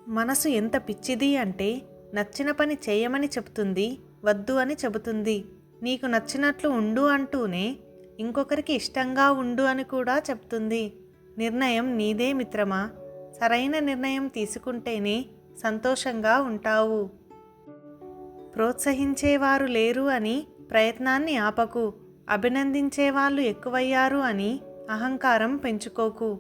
మనసు ఎంత పిచ్చిది అంటే నచ్చిన పని చేయమని చెబుతుంది, వద్దు అని చెబుతుంది. నీకు నచ్చినట్లు ఉండు అంటూనే ఇంకొకరికి ఇష్టంగా ఉండు అని కూడా చెప్తుంది. నిర్ణయం నీదే మిత్రమా. సరైన నిర్ణయం తీసుకుంటేనే సంతోషంగా ఉంటావు. ప్రోత్సహించేవారు లేరు అని ప్రయత్నాన్ని ఆపకు. అభినందించేవాళ్ళు ఎక్కువయ్యారు అని అహంకారం పెంచుకోకు.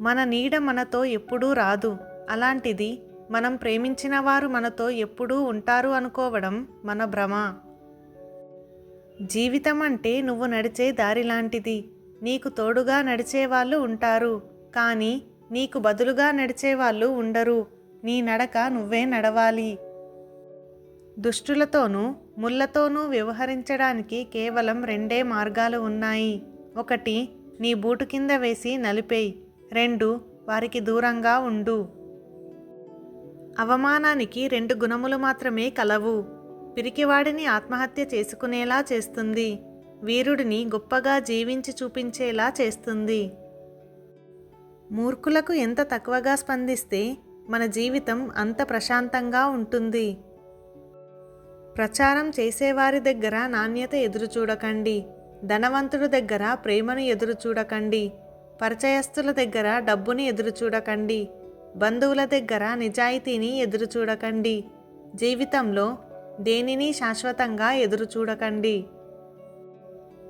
మన నీడ మనతో ఎప్పుడూ రాదు. అలాంటిది మనం ప్రేమించిన వారు మనతో ఎప్పుడూ ఉంటారు అనుకోవడం మన భ్రమ. జీవితం అంటే నువ్వు నడిచే దారి లాంటిది. నీకు తోడుగా నడిచేవాళ్ళు ఉంటారు, కానీ నీకు బదులుగా నడిచేవాళ్ళు ఉండరు. నీ నడక నువ్వే నడవాలి. దుష్టులతోనూ ముళ్ళతోనూ వ్యవహరించడానికి కేవలం రెండే మార్గాలు ఉన్నాయి. ఒకటి, నీ బూటు కింద వేసి నలిపేయి. 2, వారికి దూరంగా ఉండు. అవమానానికి 2 గుణములు మాత్రమే కలవు. పిరికివాడిని ఆత్మహత్య చేసుకునేలా చేస్తుంది, వీరుడిని గొప్పగా జీవించి చూపించేలా చేస్తుంది. మూర్ఖులకు ఎంత తక్కువగా స్పందిస్తే మన జీవితం అంత ప్రశాంతంగా ఉంటుంది. ప్రచారం చేసేవారి దగ్గర నాణ్యత ఎదురు చూడకండి. ధనవంతుడి దగ్గర ప్రేమను ఎదురు చూడకండి. పరిచయస్తుల దగ్గర డబ్బుని ఎదురు చూడకండి. బంధువుల దగ్గర నిజాయితీని ఎదురు చూడకండి. జీవితంలో దేనిని శాశ్వతంగా ఎదురు చూడకండి.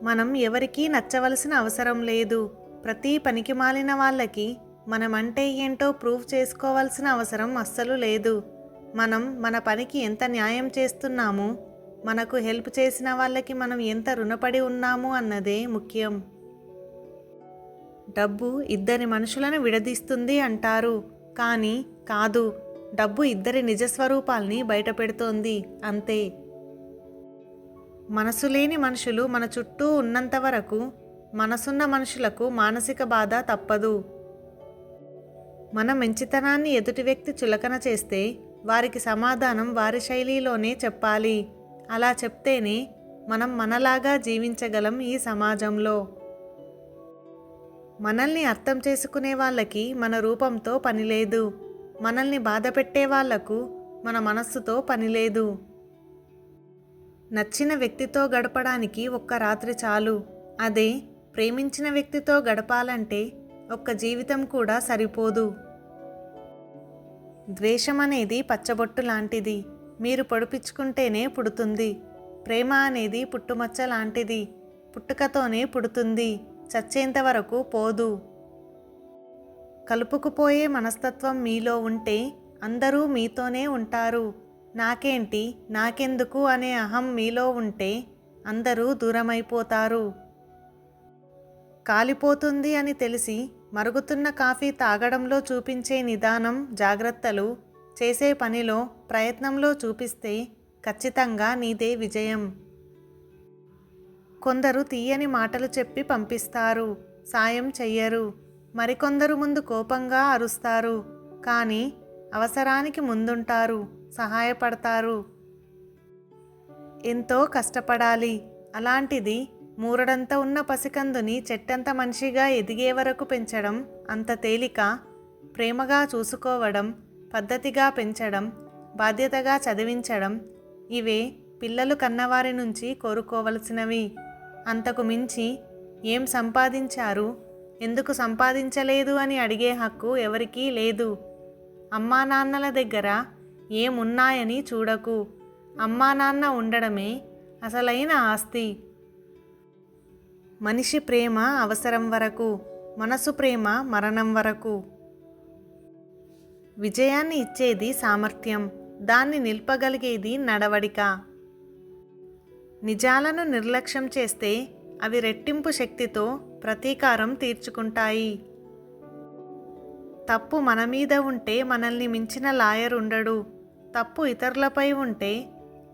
మనం ఎవరికీ నచ్చవలసిన అవసరం లేదు. ప్రతి పనికిమాలిన వాళ్ళకి మనమంటే ఏంటో ప్రూవ్ చేసుకోవాల్సిన అవసరం అస్సలు లేదు. మనం మన పనికి ఎంత న్యాయం చేస్తున్నాము, మనకు హెల్ప్ చేసిన వాళ్ళకి మనం ఎంత రుణపడి ఉన్నాము అన్నదే ముఖ్యం. డబ్బు ఇద్దరి మనుషులను విడదీస్తుంది అంటారు, కానీ కాదు. డబ్బు ఇద్దరి నిజస్వరూపాల్ని బయటపెడుతోంది, అంతే. మనసు లేని మనుషులు మన చుట్టూ ఉన్నంత వరకు మనసున్న మనుషులకు మానసిక బాధ తప్పదు. మన మంచితనాన్ని ఎదుటి వ్యక్తి చులకన చేస్తే వారికి సమాధానం వారి శైలిలోనే చెప్పాలి. అలా చెప్తేనే మనం మనలాగా జీవించగలం ఈ సమాజంలో. మనల్ని అర్థం చేసుకునే వాళ్ళకి మన రూపంతో పనిలేదు. మనల్ని బాధ పెట్టే వాళ్లకు మన మనస్సుతో పనిలేదు. నచ్చిన వ్యక్తితో గడపడానికి ఒక్క రాత్రి చాలు. అదే ప్రేమించిన వ్యక్తితో గడపాలంటే ఒక్క జీవితం కూడా సరిపోదు. ద్వేషం అనేది పచ్చబొట్టు లాంటిది. మీరు పొడిపించుకుంటేనే పుడుతుంది. ప్రేమ అనేది పుట్టుమచ్చ లాంటిది. పుట్టుకతోనే పుడుతుంది, చచ్చేంత వరకు పోదు. కలుపుకుపోయే మనస్తత్వం మీలో ఉంటే అందరూ మీతోనే ఉంటారు. నాకేంటి, నాకెందుకు అనే అహం మీలో ఉంటే అందరూ దూరమైపోతారు. కాలిపోతుంది అని తెలిసి మరుగుతున్న కాఫీ తాగడంలో చూపించే నిదానం, జాగ్రత్తలు చేసే పనిలో, ప్రయత్నంలో చూపిస్తే ఖచ్చితంగా నీదే విజయం. కొందరు తీయని మాటలు చెప్పి పంపిస్తారు, సాయం చెయ్యరు. మరికొందరు ముందు కోపంగా అరుస్తారు, కానీ అవసరానికి ముందుంటారు, సహాయపడతారు. ఎంతో కష్టపడాలి. అలాంటిది మూరడంత ఉన్న పసికందుని చెట్టంత మనిషిగా ఎదిగే వరకు పెంచడం అంత తేలిక. ప్రేమగా చూసుకోవడం, పద్ధతిగా పెంచడం, బాధ్యతగా చదివించడం, ఇవే పిల్లలు కన్నవారి నుంచి కోరుకోవలసినవి. అంతకు మించి ఏం సంపాదించారు, ఎందుకు సంపాదించలేదు అని అడిగే హక్కు ఎవరికీ లేదు. అమ్మా నాన్నల దగ్గర ఏమున్నాయని చూడకు. అమ్మా నాన్న ఉండడమే అసలైన ఆస్తి. మనిషి ప్రేమ అవసరం వరకు, మనసు ప్రేమ మరణం వరకు. విజయాన్ని ఇచ్చేది సామర్థ్యం, దాన్ని నిల్పగలిగేది నడవడిక. నిజాలను నిర్లక్ష్యం చేస్తే అవి రెట్టింపు శక్తితో ప్రతీకారం తీర్చుకుంటాయి. తప్పు మన మీద ఉంటే మనల్ని మించిన లాయర్ ఉండడు. తప్పు ఇతరులపై ఉంటే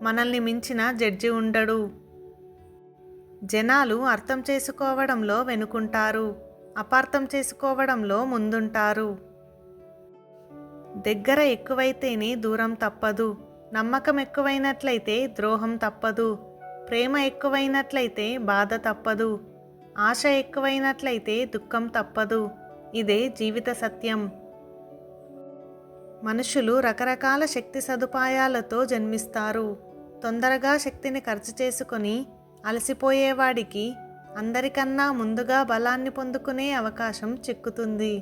మనల్ని మించిన జడ్జి ఉండడు. జనాలు అర్థం చేసుకోవడంలో వెనుకుంటారు, అపార్థం చేసుకోవడంలో ముందుంటారు. దగ్గర ఎక్కువైతేనే దూరం తప్పదు. నమ్మకం ఎక్కువైనట్లయితే ద్రోహం తప్పదు. ప్రేమ ఎక్కువైనట్లయితే బాధ తప్పదు. ఆశ ఎక్కువైనట్లయితే దుఃఖం తప్పదు. ఇదే జీవిత సత్యం. మనుషులు రకరకాల శక్తి సదుపాయాలతో జన్మిస్తారు. తొందరగా శక్తిని ఖర్చు చేసుకొని అలసిపోయేవాడికి అందరికన్నా ముందుగా బలాన్ని పొందుకునే అవకాశం చిక్కుతుంది.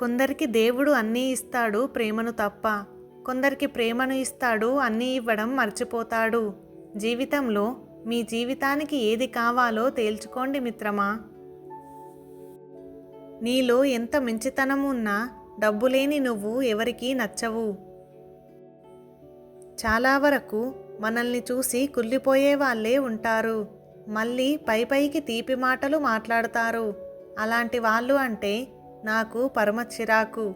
కొందరికి దేవుడు అన్నీ ఇస్తాడు, ప్రేమను తప్ప. కొందరికి ప్రేమను ఇస్తాడు, అన్నీ ఇవ్వడం మర్చిపోతాడు. జీవితంలో మీ జీవితానికి ఏది కావాలో తేల్చుకోండి మిత్రమా. నీలో ఎంత మంచితనం ఉన్నా డబ్బు లేని నువ్వు ఎవరికీ నచ్చవు. చాలా వరకు మనల్ని చూసి కుళ్ళిపోయే వాళ్ళే ఉంటారు. మళ్ళీ పైకి తీపి మాటలు మాట్లాడతారు. అలాంటి వాళ్ళు అంటే నాకు పరమ చిరాకు.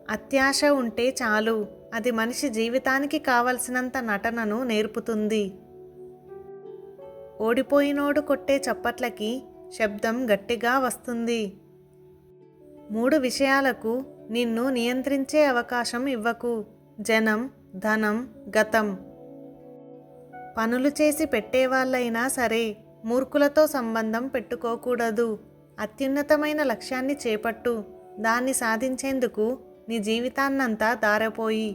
అత్యాశ ఉంటే చాలు, అది మనిషి జీవితానికి కావలసినంత నటనను నేర్పుతుంది. ఓడిపోయినోడు కొట్టే చప్పట్లకి శబ్దం గట్టిగా వస్తుంది. 3 విషయాలకు నిన్ను నియంత్రించే అవకాశం ఇవ్వకు: జనం, ధనం, గతం. పనులు చేసి పెట్టేవాళ్ళైనా సరే మూర్ఖులతో సంబంధం పెట్టుకోకూడదు. అత్యున్నతమైన లక్ష్యాన్ని చేపట్టు. దాన్ని సాధించేందుకు నీ జీవితాన్నంతా దారపోయి.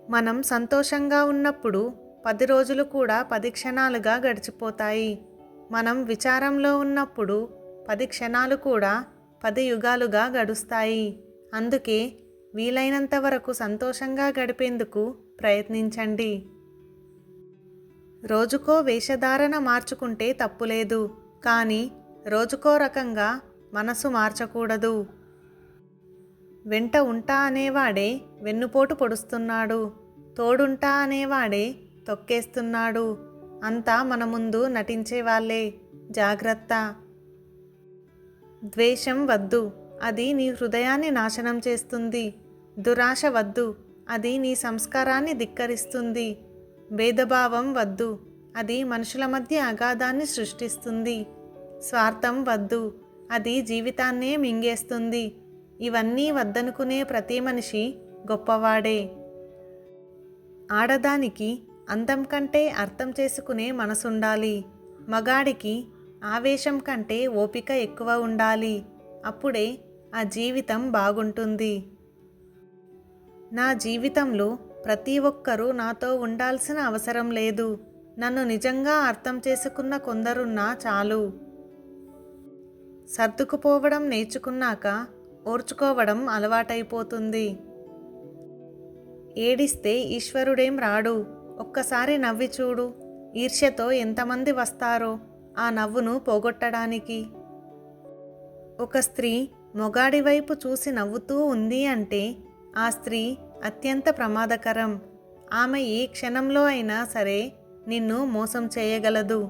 మనం సంతోషంగా ఉన్నప్పుడు 10 రోజులు కూడా 10 క్షణాలుగా గడిచిపోతాయి. మనం విచారంలో ఉన్నప్పుడు 10 క్షణాలు కూడా 10 యుగాలుగా గడుస్తాయి. అందుకే వీలైనంత వరకు సంతోషంగా గడిపేందుకు ప్రయత్నించండి. రోజుకో వేషధారణ మార్చుకుంటే తప్పులేదు, కానీ రోజుకో రకంగా మనసు మార్చకూడదు. వెంట ఉంటా అనేవాడే వెన్నుపోటు పొడుస్తున్నాడు, తోడుంటా అనేవాడే తొక్కేస్తున్నాడు. అంతా మన ముందు నటించేవాళ్లే, జాగ్రత్త. ద్వేషం వద్దు, అది నీ హృదయాన్ని నాశనం చేస్తుంది. దురాశ వద్దు, అది నీ సంస్కారాన్ని ధిక్కరిస్తుంది. భేదభావం వద్దు, అది మనుషుల మధ్య అగాధాన్ని సృష్టిస్తుంది. స్వార్థం వద్దు, అది జీవితాన్నే మింగేస్తుంది. ఇవన్నీ వద్దనుకునే ప్రతి మనిషి గొప్పవాడే. ఆడదానికి అందం కంటే అర్థం చేసుకునే మనసుండాలి. మగాడికి ఆవేశం కంటే ఓపిక ఎక్కువ ఉండాలి. అప్పుడే ఆ జీవితం బాగుంటుంది. నా జీవితంలో ప్రతి ఒక్కరూ నాతో ఉండాల్సిన అవసరం లేదు. నన్ను నిజంగా అర్థం చేసుకున్న కొందరున్నా చాలు. సర్దుకుపోవడం నేర్చుకున్నాక ఓర్చుకోవడం అలవాటైపోతుంది. ఏడిస్తే ఈశ్వరుడేం రాడు. ఒక్కసారి నవ్వి చూడు. ఈర్ష్యతో ఎంతమంది వస్తారో ఆ నవ్వును పోగొట్టడానికి. ఒక స్త్రీ మొగాడి వైపు చూసి నవ్వుతూ ఉంది అంటే ఆ స్త్రీ అత్యంత ప్రమాదకరం. ఆమె ఏ క్షణంలో అయినా సరే నిన్ను మోసం చేయగలదు.